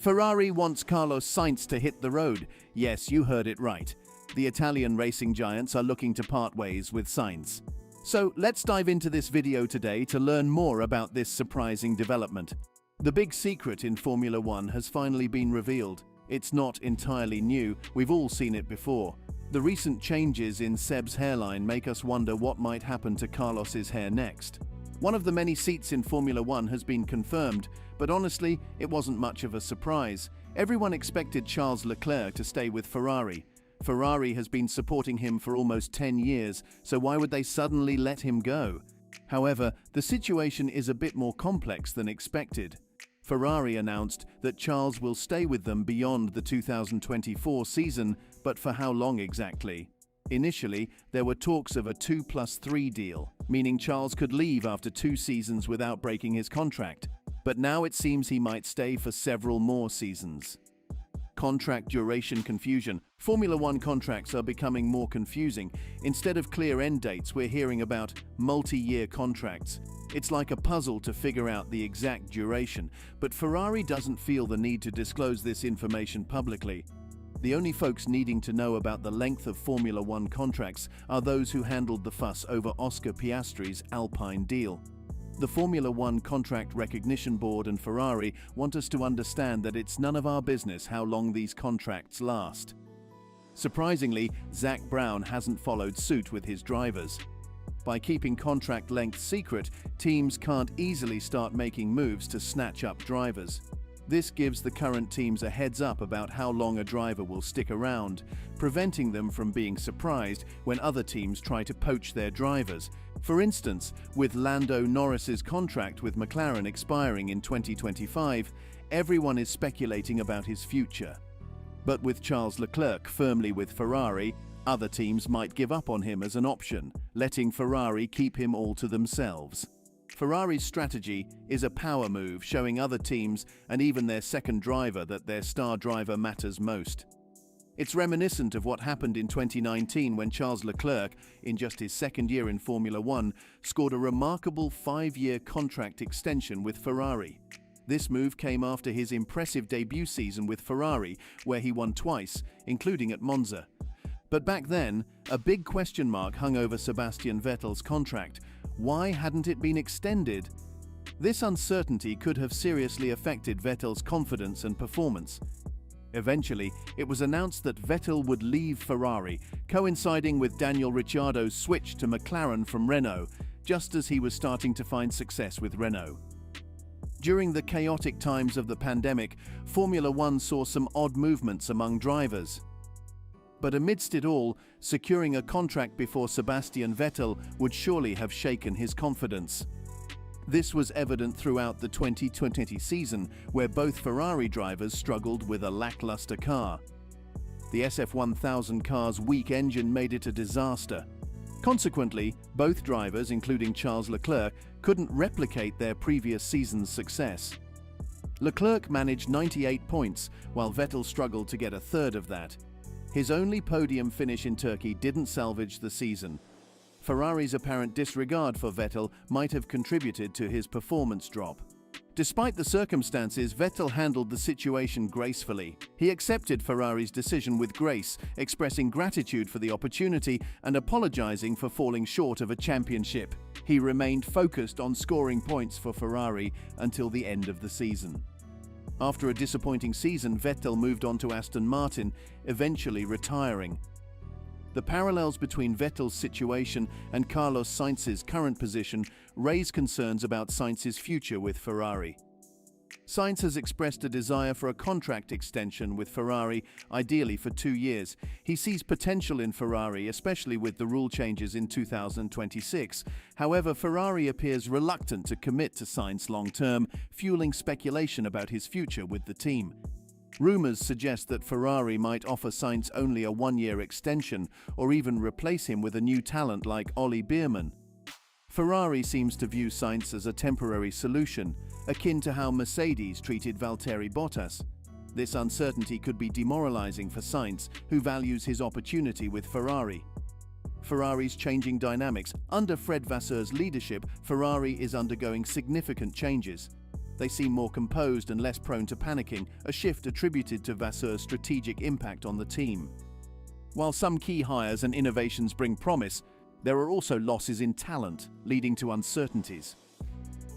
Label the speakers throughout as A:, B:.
A: Ferrari wants Carlos Sainz to hit the road. Yes, you heard it right. The Italian racing giants are looking to part ways with Sainz. So let's dive into this video today to learn more about this surprising development. The big secret in Formula One has finally been revealed. It's not entirely new, we've all seen it before. The recent changes in Seb's hairline make us wonder what might happen to Carlos's hair next. One of the many seats in Formula One has been confirmed, but honestly, it wasn't much of a surprise. Everyone expected Charles Leclerc to stay with Ferrari. Ferrari has been supporting him for almost 10 years, so why would they suddenly let him go? However, the situation is a bit more complex than expected. Ferrari announced that Charles will stay with them beyond the 2024 season, but for how long exactly? Initially, there were talks of a 2+3 deal, meaning Charles could leave after 2 seasons without breaking his contract. But now it seems he might stay for several more seasons. Contract duration confusion. Formula One contracts are becoming more confusing. Instead of clear end dates, we're hearing about multi-year contracts. It's like a puzzle to figure out the exact duration, but Ferrari doesn't feel the need to disclose this information publicly. The only folks needing to know about the length of Formula One contracts are those who handled the fuss over Oscar Piastri's Alpine deal. The Formula One Contract Recognition Board and Ferrari want us to understand that it's none of our business how long these contracts last. Surprisingly, Zak Brown hasn't followed suit with his drivers. By keeping contract length secret, teams can't easily start making moves to snatch up drivers. This gives the current teams a heads up about how long a driver will stick around, preventing them from being surprised when other teams try to poach their drivers. For instance, with Lando Norris's contract with McLaren expiring in 2025, everyone is speculating about his future. But with Charles Leclerc firmly with Ferrari, other teams might give up on him as an option, letting Ferrari keep him all to themselves. Ferrari's strategy is a power move, showing other teams and even their second driver that their star driver matters most. It's reminiscent of what happened in 2019 when Charles Leclerc, in just his second year in Formula One, scored a remarkable 5-year contract extension with Ferrari. This move came after his impressive debut season with Ferrari, where he won twice, including at Monza. But back then, a big question mark hung over Sebastian Vettel's contract. Why hadn't it been extended? This uncertainty could have seriously affected Vettel's confidence and performance. Eventually, it was announced that Vettel would leave Ferrari, coinciding with Daniel Ricciardo's switch to McLaren from Renault, just as he was starting to find success with Renault. During the chaotic times of the pandemic, Formula One saw some odd movements among drivers. But amidst it all, securing a contract before Sebastian Vettel would surely have shaken his confidence. This was evident throughout the 2020 season, where both Ferrari drivers struggled with a lackluster car. The SF1000 car's weak engine made it a disaster. Consequently, both drivers, including Charles Leclerc, couldn't replicate their previous season's success. Leclerc managed 98 points, while Vettel struggled to get a third of that. His only podium finish in Turkey didn't salvage the season. Ferrari's apparent disregard for Vettel might have contributed to his performance drop. Despite the circumstances, Vettel handled the situation gracefully. He accepted Ferrari's decision with grace, expressing gratitude for the opportunity and apologizing for falling short of a championship. He remained focused on scoring points for Ferrari until the end of the season. After a disappointing season, Vettel moved on to Aston Martin, eventually retiring. The parallels between Vettel's situation and Carlos Sainz's current position raise concerns about Sainz's future with Ferrari. Sainz has expressed a desire for a contract extension with Ferrari, ideally for 2 years. He sees potential in Ferrari, especially with the rule changes in 2026. However, Ferrari appears reluctant to commit to Sainz long-term, fueling speculation about his future with the team. Rumors suggest that Ferrari might offer Sainz only a 1-year extension, or even replace him with a new talent like Ollie Beerman. Ferrari seems to view Sainz as a temporary solution, akin to how Mercedes treated Valtteri Bottas. This uncertainty could be demoralizing for Sainz, who values his opportunity with Ferrari. Ferrari's changing dynamics. Under Fred Vasseur's leadership, Ferrari is undergoing significant changes. They seem more composed and less prone to panicking, a shift attributed to Vasseur's strategic impact on the team. While some key hires and innovations bring promise, there are also losses in talent, leading to uncertainties.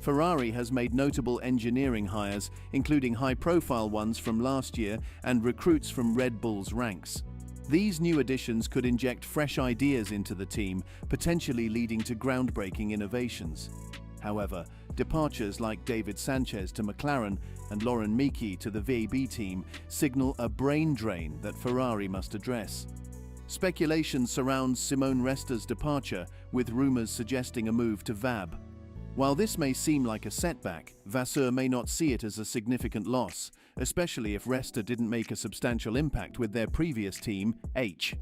A: Ferrari has made notable engineering hires, including high-profile ones from last year and recruits from Red Bull's ranks. These new additions could inject fresh ideas into the team, potentially leading to groundbreaking innovations. However, departures like David Sanchez to McLaren and Laurent Miki to the VAB team signal a brain drain that Ferrari must address. Speculation surrounds Simone Resta's departure, with rumors suggesting a move to VAB. While this may seem like a setback, Vasseur may not see it as a significant loss, especially if Resta didn't make a substantial impact with their previous team, H.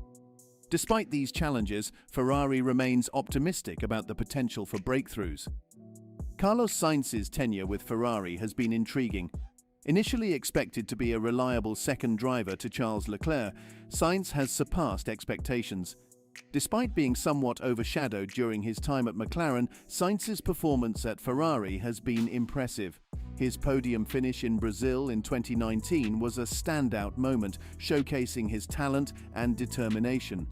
A: Despite these challenges, Ferrari remains optimistic about the potential for breakthroughs. Carlos Sainz's tenure with Ferrari has been intriguing. Initially expected to be a reliable second driver to Charles Leclerc, Sainz has surpassed expectations. Despite being somewhat overshadowed during his time at McLaren, Sainz's performance at Ferrari has been impressive. His podium finish in Brazil in 2019 was a standout moment, showcasing his talent and determination.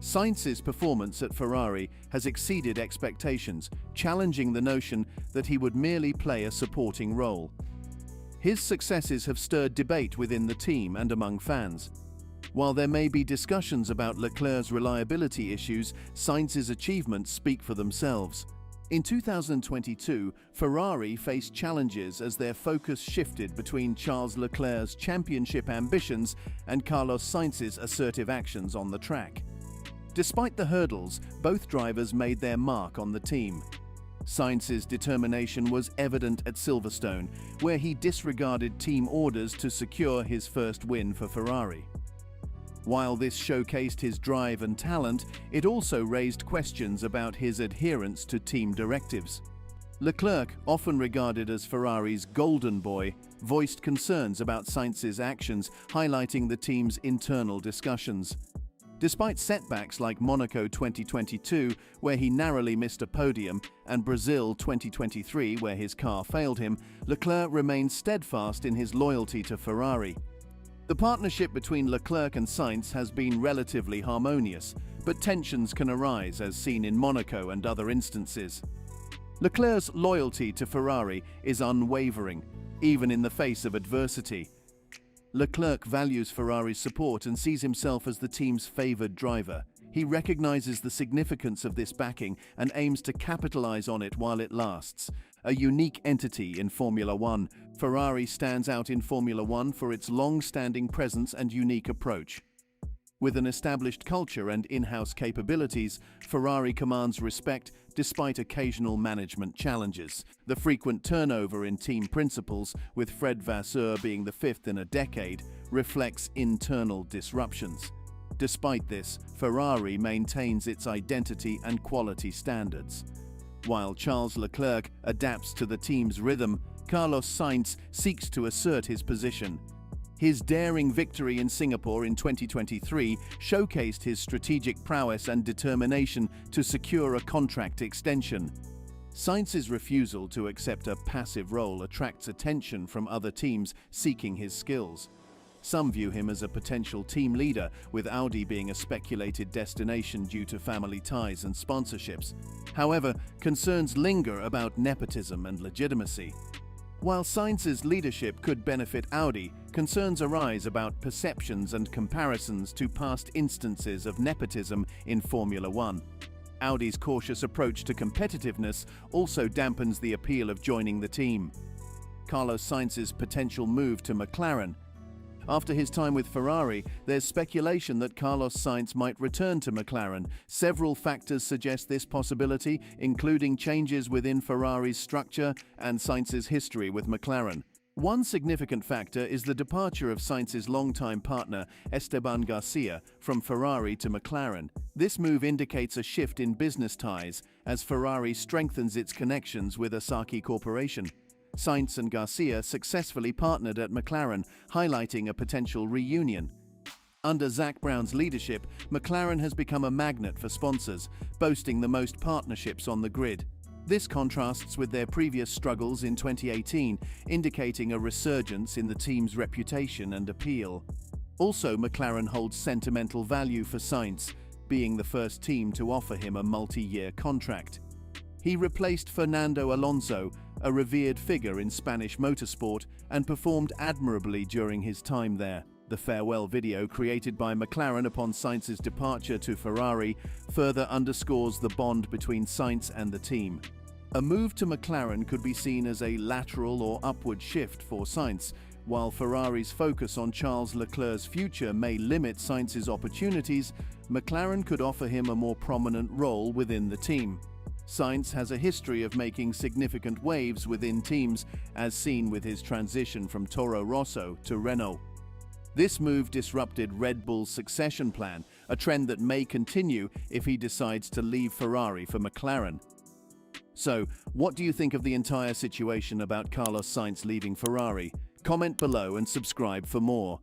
A: Sainz's performance at Ferrari has exceeded expectations, challenging the notion that he would merely play a supporting role. His successes have stirred debate within the team and among fans. While there may be discussions about Leclerc's reliability issues, Sainz's achievements speak for themselves. In 2022, Ferrari faced challenges as their focus shifted between Charles Leclerc's championship ambitions and Carlos Sainz's assertive actions on the track. Despite the hurdles, both drivers made their mark on the team. Sainz's determination was evident at Silverstone, where he disregarded team orders to secure his first win for Ferrari. While this showcased his drive and talent, it also raised questions about his adherence to team directives. Leclerc, often regarded as Ferrari's golden boy, voiced concerns about Sainz's actions, highlighting the team's internal discussions. Despite setbacks like Monaco 2022, where he narrowly missed a podium, and Brazil 2023, where his car failed him, Leclerc remained steadfast in his loyalty to Ferrari. The partnership between Leclerc and Sainz has been relatively harmonious, but tensions can arise, as seen in Monaco and other instances. Leclerc's loyalty to Ferrari is unwavering, even in the face of adversity. Leclerc values Ferrari's support and sees himself as the team's favored driver. He recognizes the significance of this backing and aims to capitalize on it while it lasts. A unique entity in Formula One, Ferrari stands out in Formula One for its long-standing presence and unique approach. With an established culture and in-house capabilities, Ferrari commands respect despite occasional management challenges. The frequent turnover in team principals, with Fred Vasseur being the fifth in a decade, reflects internal disruptions. Despite this, Ferrari maintains its identity and quality standards. While Charles Leclerc adapts to the team's rhythm, Carlos Sainz seeks to assert his position. His daring victory in Singapore in 2023 showcased his strategic prowess and determination to secure a contract extension. Sainz's refusal to accept a passive role attracts attention from other teams seeking his skills. Some view him as a potential team leader, with Audi being a speculated destination due to family ties and sponsorships. However, concerns linger about nepotism and legitimacy. While Sainz's leadership could benefit Audi, concerns arise about perceptions and comparisons to past instances of nepotism in Formula One. Audi's cautious approach to competitiveness also dampens the appeal of joining the team. Carlos Sainz's potential move to McLaren. After his time with Ferrari, there's speculation that Carlos Sainz might return to McLaren. Several factors suggest this possibility, including changes within Ferrari's structure and Sainz's history with McLaren. One significant factor is the departure of Sainz's longtime partner, Esteban Garcia, from Ferrari to McLaren. This move indicates a shift in business ties as Ferrari strengthens its connections with Asahi Corporation. Sainz and Garcia successfully partnered at McLaren, highlighting a potential reunion. Under Zak Brown's leadership, McLaren has become a magnet for sponsors, boasting the most partnerships on the grid. This contrasts with their previous struggles in 2018, indicating a resurgence in the team's reputation and appeal. Also, McLaren holds sentimental value for Sainz, being the first team to offer him a multi-year contract. He replaced Fernando Alonso, a revered figure in Spanish motorsport, and performed admirably during his time there. The farewell video created by McLaren upon Sainz's departure to Ferrari further underscores the bond between Sainz and the team. A move to McLaren could be seen as a lateral or upward shift for Sainz, while Ferrari's focus on Charles Leclerc's future may limit Sainz's opportunities. McLaren could offer him a more prominent role within the team. Sainz has a history of making significant waves within teams, as seen with his transition from Toro Rosso to Renault. This move disrupted Red Bull's succession plan, a trend that may continue if he decides to leave Ferrari for McLaren. So, what do you think of the entire situation about Carlos Sainz leaving Ferrari? Comment below and subscribe for more.